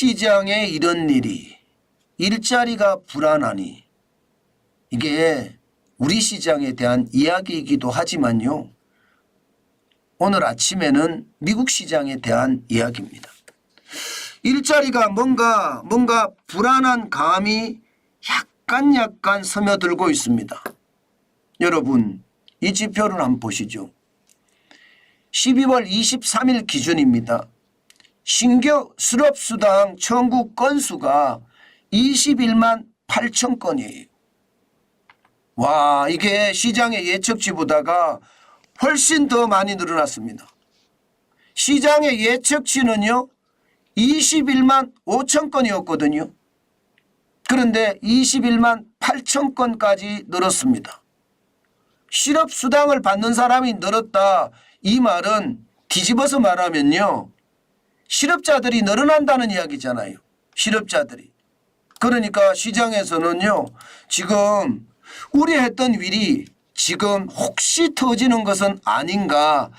시장에 이런 일이 일자리가 불안하니 이게 우리 시장에 대한 이야기이기도 하지만요. 오늘 아침에는 미국 시장에 대한 이야기입니다. 일자리가 뭔가 불안한 감이 약간 스며들고 있습니다. 여러분 이 지표를 한번 보시죠. 12월 23일 기준입니다. 신규 실업수당 청구 건수가 21만 8천 건이에요. 와, 이게 시장의 예측치보다가 훨씬 더 많이 늘어났습니다. 시장의 예측치는요 21만 5천 건이었거든요. 그런데 21만 8천 건까지 늘었습니다. 실업수당을 받는 사람이 늘었다. 이 말은 뒤집어서 말하면요. 실업자들이 늘어난다는 이야기잖아요. 실업자들이. 그러니까 시장에서는요. 지금 우려했던 일이 지금 혹시 터지는 것은 아닌가.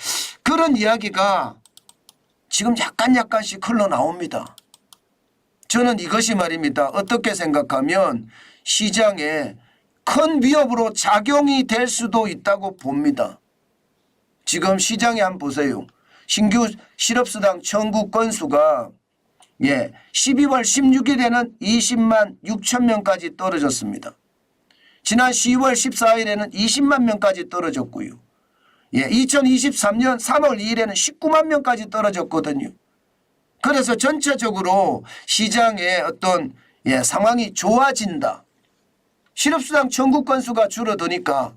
그런 이야기가 지금 약간씩 흘러나옵니다. 저는 이것이 말입니다. 어떻게 생각하면 시장에 큰 위협으로 작용이 될 수도 있다고 봅니다. 지금 시장에 한번 보세요. 신규 실업수당 청구 건수가 12월 16일에는 20만 6천 명까지 떨어졌습니다. 지난 10월 14일에는 20만 명까지 떨어졌고요. 2023년 3월 2일에는 19만 명까지 떨어졌거든요. 그래서 전체적으로 시장의 어떤 상황이 좋아진다. 실업수당 청구 건수가 줄어드니까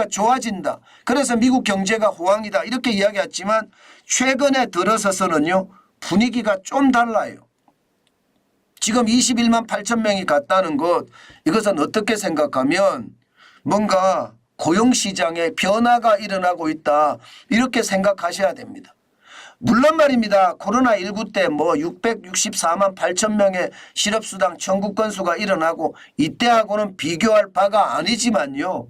좋아진다. 그래서 미국 경제가 호황이다. 이렇게 이야기했지만 최근에 들어서서는요. 분위기가 좀 달라요. 지금 21만 8천 명이 갔다는 것 이것은 어떻게 생각하면 뭔가 고용시장에 변화가 일어나고 있다. 이렇게 생각하셔야 됩니다. 물론 말입니다. 코로나19 때 664만 8천 명의 실업수당 청구 건수가 일어나고 이때하고는 비교할 바가 아니지만요.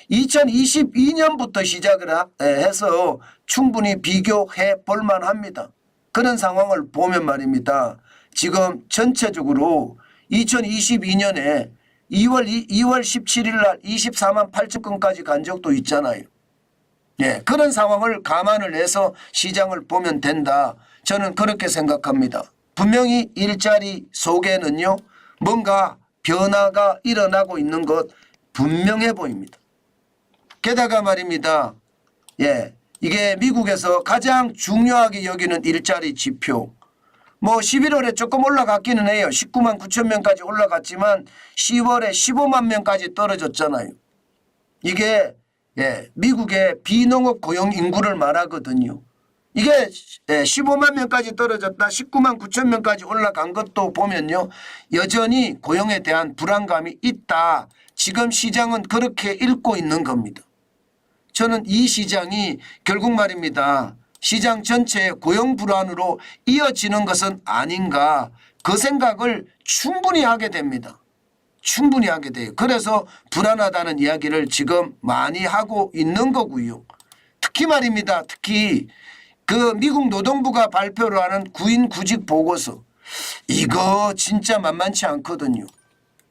2022년부터 시작을 해서 충분히 비교해 볼 만합니다. 그런 상황을 보면 말입니다. 지금 전체적으로 2022년에 2월 17일 날 24만 8천 건까지 간 적도 있잖아요. 그런 상황을 감안을 해서 시장을 보면 된다. 저는 그렇게 생각합니다. 분명히 일자리 속에는요. 뭔가 변화가 일어나고 있는 것 분명해 보입니다. 게다가 말입니다. 이게 미국에서 가장 중요하게 여기는 일자리 지표. 11월에 조금 올라갔기는 해요. 19만 9천 명까지 올라갔지만 10월에 15만 명까지 떨어졌잖아요. 이게 미국의 비농업 고용 인구를 말하거든요. 이게 15만 명까지 떨어졌다 19만 9천 명까지 올라간 것도 보면요. 여전히 고용에 대한 불안감이 있다. 지금 시장은 그렇게 읽고 있는 겁니다. 저는 이 시장이 결국 말입니다. 시장 전체의 고용 불안으로 이어지는 것은 아닌가. 그 생각을 충분히 하게 됩니다. 충분히 하게 돼요. 그래서 불안하다는 이야기를 지금 많이 하고 있는 거고요. 특히 말입니다. 특히 그 미국 노동부가 발표를 하는 구인 구직 보고서 이거 진짜 만만치 않거든요.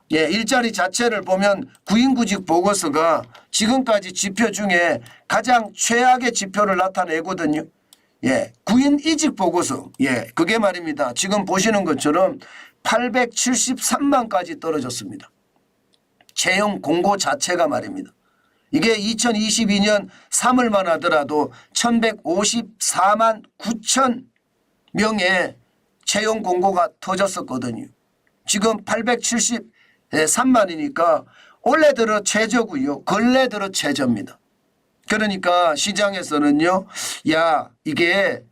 일자리 자체를 보면 구인 구직 보고서가 지금까지 지표 중에 가장 최악의 지표를 나타내거든요. 구인 이직 보고서 그게 말입니다. 지금 보시는 것처럼 873만까지 떨어졌습니다. 채용 공고 자체가 말입니다. 이게 2022년 3월만 하더라도 1154만 9천 명의 채용 공고가 터졌었거든요. 지금 873만이니까 올해 들어 최저고요. 근래 들어 최저입니다. 그러니까 시장에서는요. 이게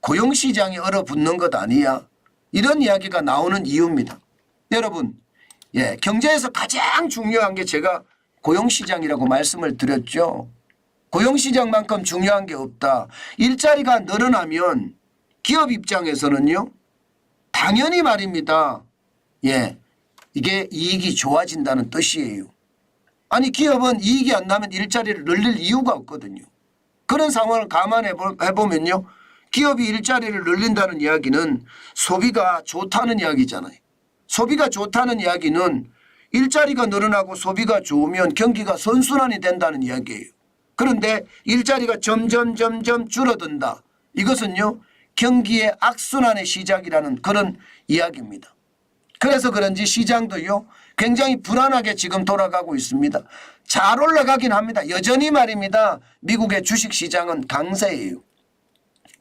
고용시장이 얼어붙는 것 아니야. 이런 이야기가 나오는 이유입니다. 여러분 경제에서 가장 중요한 게 제가 고용시장이라고 말씀을 드렸죠. 고용시장만큼 중요한 게 없다. 일자리가 늘어나면 기업 입장에서는요. 당연히 말입니다. 이게 이익이 좋아진다는 뜻이에요. 아니 기업은 이익이 안 나면 일자리를 늘릴 이유가 없거든요. 그런 상황을 감안해 보면요. 기업이 일자리를 늘린다는 이야기는 소비가 좋다는 이야기잖아요. 소비가 좋다는 이야기는 일자리가 늘어나고 소비가 좋으면 경기가 선순환이 된다는 이야기예요. 그런데 일자리가 점점 줄어든다. 이것은요 경기의 악순환의 시작이라는 그런 이야기입니다. 그래서 그런지 시장도요 굉장히 불안하게 지금 돌아가고 있습니다. 잘 올라가긴 합니다. 여전히 말입니다. 미국의 주식시장은 강세예요.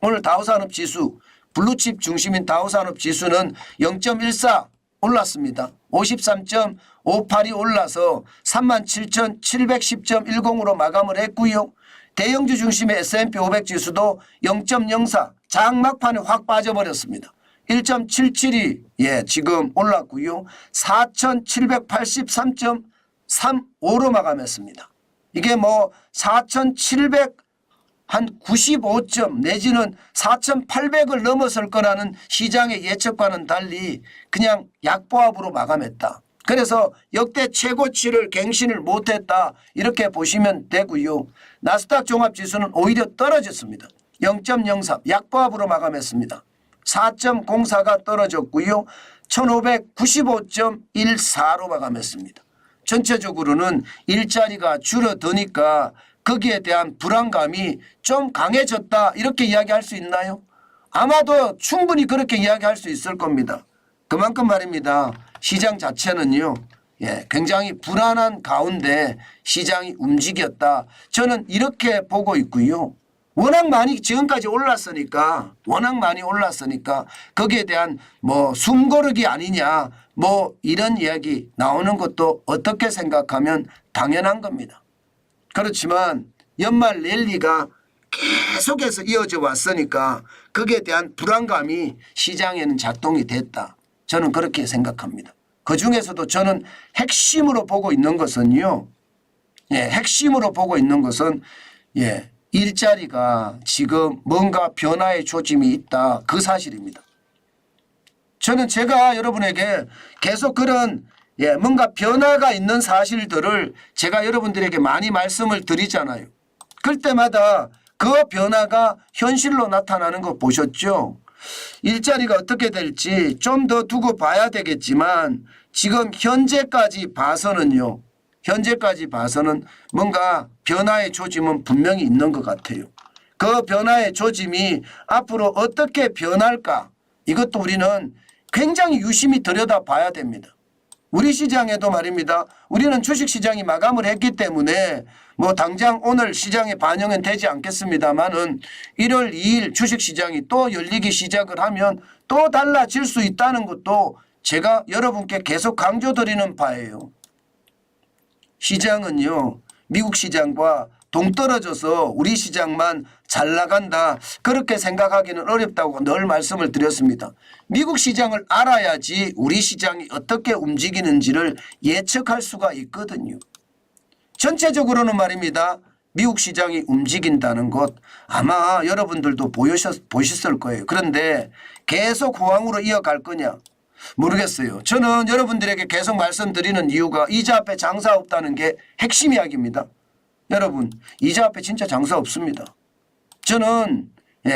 오늘 다우산업지수 블루칩 중심인 다우산업지수는 0.14 올랐습니다. 53.58이 올라서 37,710.10으로 마감을 했고요. 대형주 중심의 S&P 500 지수도 0.04 장막판에 확 빠져버렸습니다. 1.77이 지금 올랐고요. 4,783.35로 마감했습니다. 이게 뭐 4,700 한 95점 내지는 4,800을 넘어설 거라는 시장의 예측과는 달리 그냥 약보합으로 마감했다. 그래서 역대 최고치를 갱신을 못했다 이렇게 보시면 되고요. 나스닥 종합지수는 오히려 떨어졌습니다. 0.03 약보합으로 마감했습니다. 4.04가 떨어졌고요. 1595.14로 마감했습니다. 전체적으로는 일자리가 줄어드니까 거기에 대한 불안감이 좀 강해졌다 이렇게 이야기할 수 있나요? 아마도 충분히 그렇게 이야기할 수 있을 겁니다. 그만큼 말입니다. 시장 자체는요 굉장히 불안한 가운데 시장이 움직였다. 저는 이렇게 보고 있고요. 워낙 많이 지금까지 올랐으니까 거기에 대한 뭐 숨고르기 아니냐 뭐 이런 이야기 나오는 것도 어떻게 생각하면 당연한 겁니다. 그렇지만 연말 랠리가 계속해서 이어져 왔으니까 거기에 대한 불안감이 시장에는 작동이 됐다. 저는 그렇게 생각합니다. 그중에서도 저는 핵심으로 보고 있는 것은요. 핵심으로 보고 있는 것은 일자리가 지금 뭔가 변화의 조짐이 있다. 그 사실입니다. 저는 제가 여러분에게 계속 그런 뭔가 변화가 있는 사실들을 제가 여러분들에게 많이 말씀을 드리잖아요. 그럴 때마다 그 변화가 현실로 나타나는 거 보셨죠? 일자리가 어떻게 될지 좀 더 두고 봐야 되겠지만 지금 현재까지 봐서는 뭔가 변화의 조짐은 분명히 있는 것 같아요. 그 변화의 조짐이 앞으로 어떻게 변할까 이것도 우리는 굉장히 유심히 들여다봐야 됩니다. 우리 시장에도 말입니다. 우리는 주식시장이 마감을 했기 때문에 뭐 당장 오늘 시장에 반영은 되지 않겠습니다만은 1월 2일 주식시장이 또 열리기 시작을 하면 또 달라질 수 있다는 것도 제가 여러분께 계속 강조드리는 바예요. 시장은요 미국 시장과 동떨어져서 우리 시장만 잘 나간다 그렇게 생각하기는 어렵다고 늘 말씀을 드렸습니다. 미국 시장을 알아야지 우리 시장이 어떻게 움직이는지를 예측할 수가 있거든요. 전체적으로는 말입니다. 미국 시장이 움직인다는 것 아마 여러분들도 보셨을 거예요. 그런데 계속 호황으로 이어갈 거냐 모르겠어요. 저는 여러분들에게 계속 말씀드리는 이유가 이자 앞에 장사 없다는 게 핵심 이야기입니다. 여러분 이자 앞에 진짜 장사 없습니다. 저는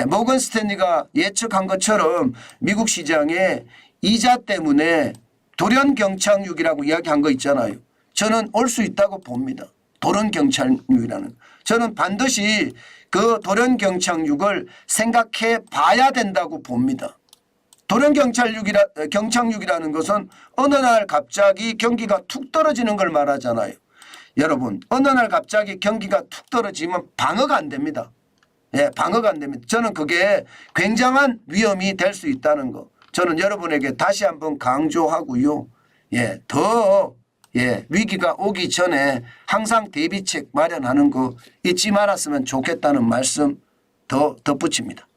모건 스탠리가 예측한 것처럼 미국 시장에 이자 때문에 돌연경착륙이라고 이야기한 거 있잖아요. 저는 올 수 있다고 봅니다. 돌연경착륙이라는. 저는 반드시 그 돌연경착륙을 생각해 봐야 된다고 봅니다. 돌연경착륙이라는 것은 어느 날 갑자기 경기가 툭 떨어지는 걸 말하잖아요. 여러분 어느 날 갑자기 경기가 툭 떨어지면 방어가 안 됩니다. 방어가 안 됩니다. 저는 그게 굉장한 위험이 될 수 있다는 거 저는 여러분에게 다시 한번 강조하고요. 더 위기가 오기 전에 항상 대비책 마련하는 거 잊지 말았으면 좋겠다는 말씀 더 덧붙입니다.